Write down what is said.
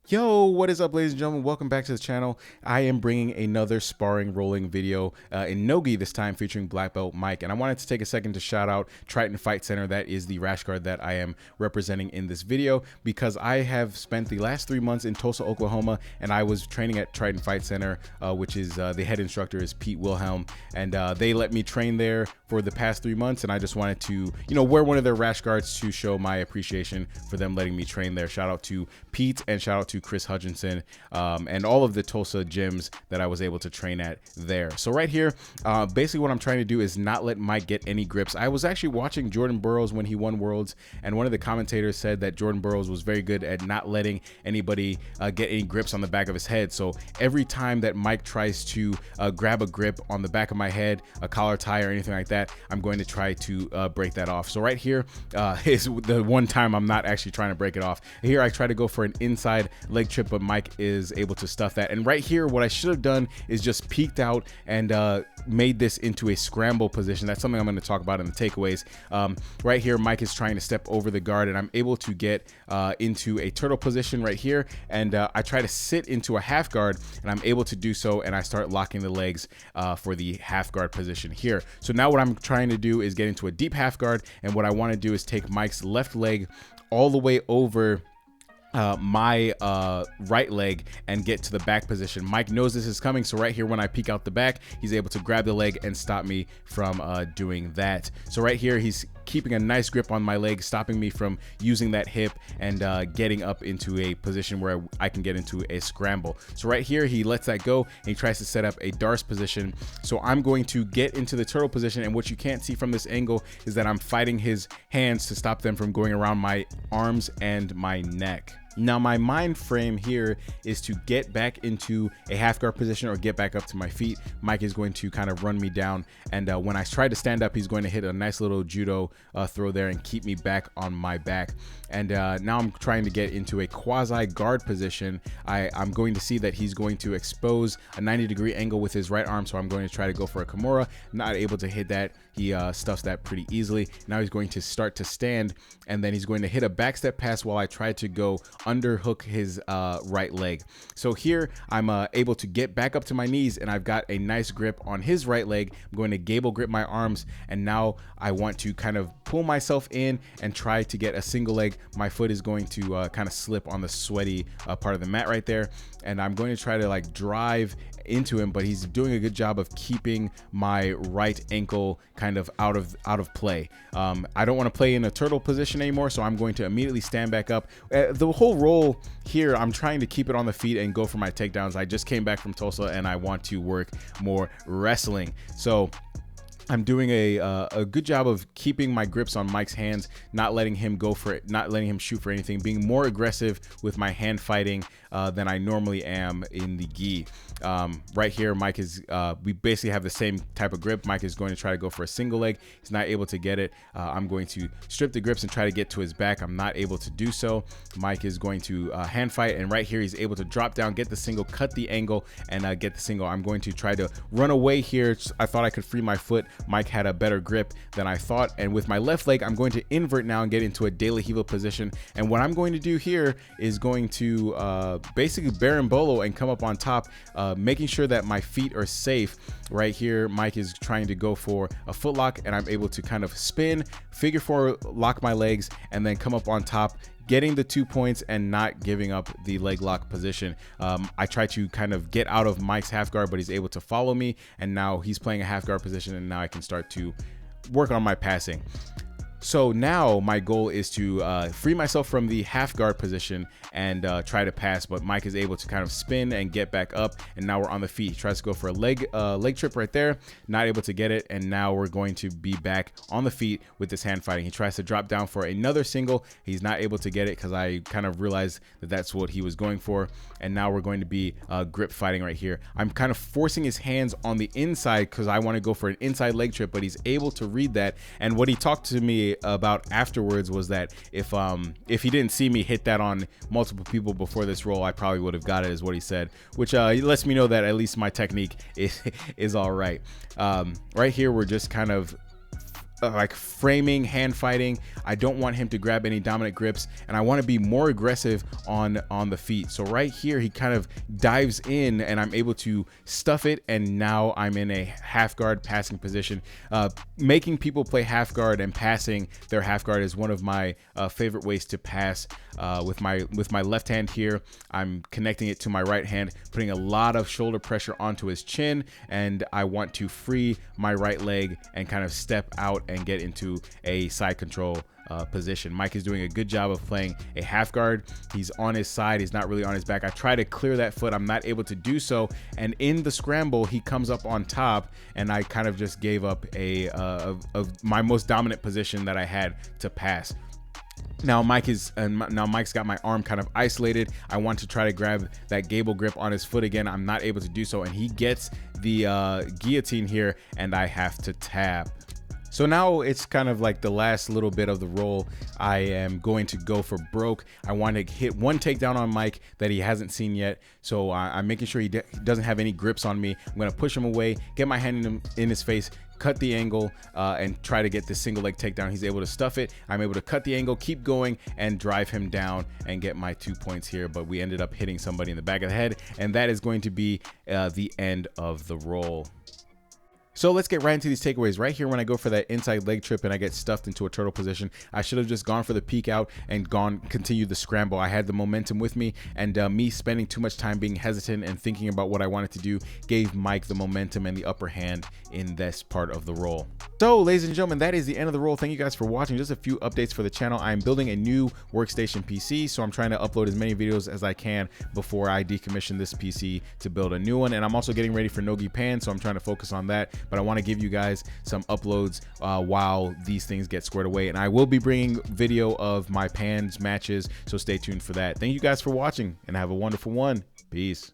Yo, what is up, ladies and gentlemen? Welcome back to the channel. I am bringing another sparring rolling video in no-gi, this time featuring Black Belt Mike. And I wanted to take a second to shout out Triton Fight Center. That is the rash guard that I am representing in this video, because I have spent the last 3 months in Tulsa, Oklahoma, and I was training at Triton Fight Center, which is the head instructor is Pete Wilhelm. And they let me train there for the past 3 months. And I just wanted to, wear one of their rash guards to show my appreciation for them letting me train there. Shout out to Pete and shout out to Chris Hutchinson and all of the Tulsa gyms that I was able to train at there. So right here, basically what I'm trying to do is not let Mike get any grips. I was actually watching Jordan Burroughs when he won Worlds, and one of the commentators said that Jordan Burroughs was very good at not letting anybody get any grips on the back of his head. So every time that Mike tries to grab a grip on the back of my head, a collar tie or anything like that, I'm going to try to break that off. So right here is the one time I'm not actually trying to break it off. Here I try to go for an inside leg trip, but Mike is able to stuff that. And right here, what I should have done is just peeked out and made this into a scramble position. That's something I'm going to talk about in the takeaways. Right here, Mike is trying to step over the guard, and I'm able to get into a turtle position right here. And I try to sit into a half guard, and I'm able to do so. And I start locking the legs for the half guard position here. So now what I'm trying to do is get into a deep half guard. And what I want to do is take Mike's left leg all the way over my right leg and get to the back position. Mike knows this is coming, so right here when I peek out the back, he's able to grab the leg and stop me from doing that. So right here, he's keeping a nice grip on my leg, stopping me from using that hip and getting up into a position where I can get into a scramble. So right here, he lets that go and he tries to set up a Darce position. So I'm going to get into the turtle position, and what you can't see from this angle is that I'm fighting his hands to stop them from going around my arms and my neck. Now my mind frame here is to get back into a half guard position or get back up to my feet. Mike is going to kind of run me down, and when I try to stand up, he's going to hit a nice little judo throw there and keep me back on my back. And now I'm trying to get into a quasi guard position. I'm going to see that he's going to expose a 90-degree angle with his right arm, so I'm going to try to go for a Kimura. Not able to hit that. He stuffs that pretty easily. Now he's going to start to stand, and then he's going to hit a backstep pass while I try to go underhook his right leg. So here I'm able to get back up to my knees, and I've got a nice grip on his right leg. I'm going to gable grip my arms, and now I want to kind of pull myself in and try to get a single leg. My foot is going to kind of slip on the sweaty part of the mat right there, and I'm going to try to like drive into him, but he's doing a good job of keeping my right ankle kind of out of play. I don't want to play in a turtle position anymore, so I'm going to immediately stand back up. The whole roll here, I'm trying to keep it on the feet and go for my takedowns. I just came back from Tulsa and I want to work more wrestling, so I'm doing a good job of keeping my grips on Mike's hands, not letting him go for it, not letting him shoot for anything, being more aggressive with my hand fighting than I normally am in the gi. Right here, Mike is, we basically have the same type of grip. Mike is going to try to go for a single leg. He's not able to get it. I'm going to strip the grips and try to get to his back. I'm not able to do so. Mike is going to hand fight, and right here, he's able to drop down, get the single, cut the angle, and get the single. I'm going to try to run away here. I thought I could free my foot. Mike had a better grip than I thought, and with my left leg, I'm going to invert now and get into a De La Hiva position. And what I'm going to do here is going to basically berimbolo and come up on top, making sure that my feet are safe. Right here, Mike is trying to go for a foot lock, and I'm able to kind of spin, figure four, lock my legs, and then come up on top, getting the 2 points and not giving up the leg lock position. I try to kind of get out of Mike's half guard, but he's able to follow me, and now he's playing a half guard position, and now I can start to work on my passing. So now my goal is to free myself from the half guard position and try to pass, but Mike is able to kind of spin and get back up, and now we're on the feet. He tries to go for a leg trip right there, not able to get it, and now we're going to be back on the feet with this hand fighting. He tries to drop down for another single. He's not able to get it because I kind of realized that that's what he was going for, and now we're going to be grip fighting right here. I'm kind of forcing his hands on the inside because I want to go for an inside leg trip, but he's able to read that, and what he talked to me about afterwards was that if he didn't see me hit that on multiple people before this roll, I probably would have got it, is what he said, which lets me know that at least my technique is all right. Right here, we're just kind of like framing, hand fighting. I don't want him to grab any dominant grips, and I want to be more aggressive on the feet. So right here, he kind of dives in, and I'm able to stuff it, and now I'm in a half guard passing position. Making people play half guard and passing their half guard is one of my favorite ways to pass. With my left hand here, I'm connecting it to my right hand, putting a lot of shoulder pressure onto his chin, and I want to free my right leg and kind of step out and get into a side control position. Mike is doing a good job of playing a half guard. He's on his side, he's not really on his back. I try to clear that foot, I'm not able to do so, and in the scramble he comes up on top, and I kind of just gave up of my most dominant position that I had to pass. Now Mike's got my arm kind of isolated. I want to try to grab that gable grip on his foot again. I'm not able to do so, and he gets the guillotine here, and I have to tap. So now it's kind of like the last little bit of the roll. I am going to go for broke. I want to hit one takedown on Mike that he hasn't seen yet. So I'm making sure he doesn't have any grips on me. I'm going to push him away, get my hand in his face, cut the angle, and try to get this single leg takedown. He's able to stuff it. I'm able to cut the angle, keep going, and drive him down and get my 2 points here. But we ended up hitting somebody in the back of the head, and that is going to be the end of the roll. So let's get right into these takeaways. Right here, when I go for that inside leg trip and I get stuffed into a turtle position, I should have just gone for the peek out and continued the scramble. I had the momentum with me, and me spending too much time being hesitant and thinking about what I wanted to do gave Mike the momentum and the upper hand in this part of the roll. So ladies and gentlemen, that is the end of the roll. Thank you guys for watching. Just a few updates for the channel. I'm building a new workstation PC, so I'm trying to upload as many videos as I can before I decommission this PC to build a new one. And I'm also getting ready for No-Gi Pan, so I'm trying to focus on that. But I want to give you guys some uploads while these things get squared away, and I will be bringing video of my pans matches, so stay tuned for that. Thank you guys for watching, and have a wonderful one. Peace.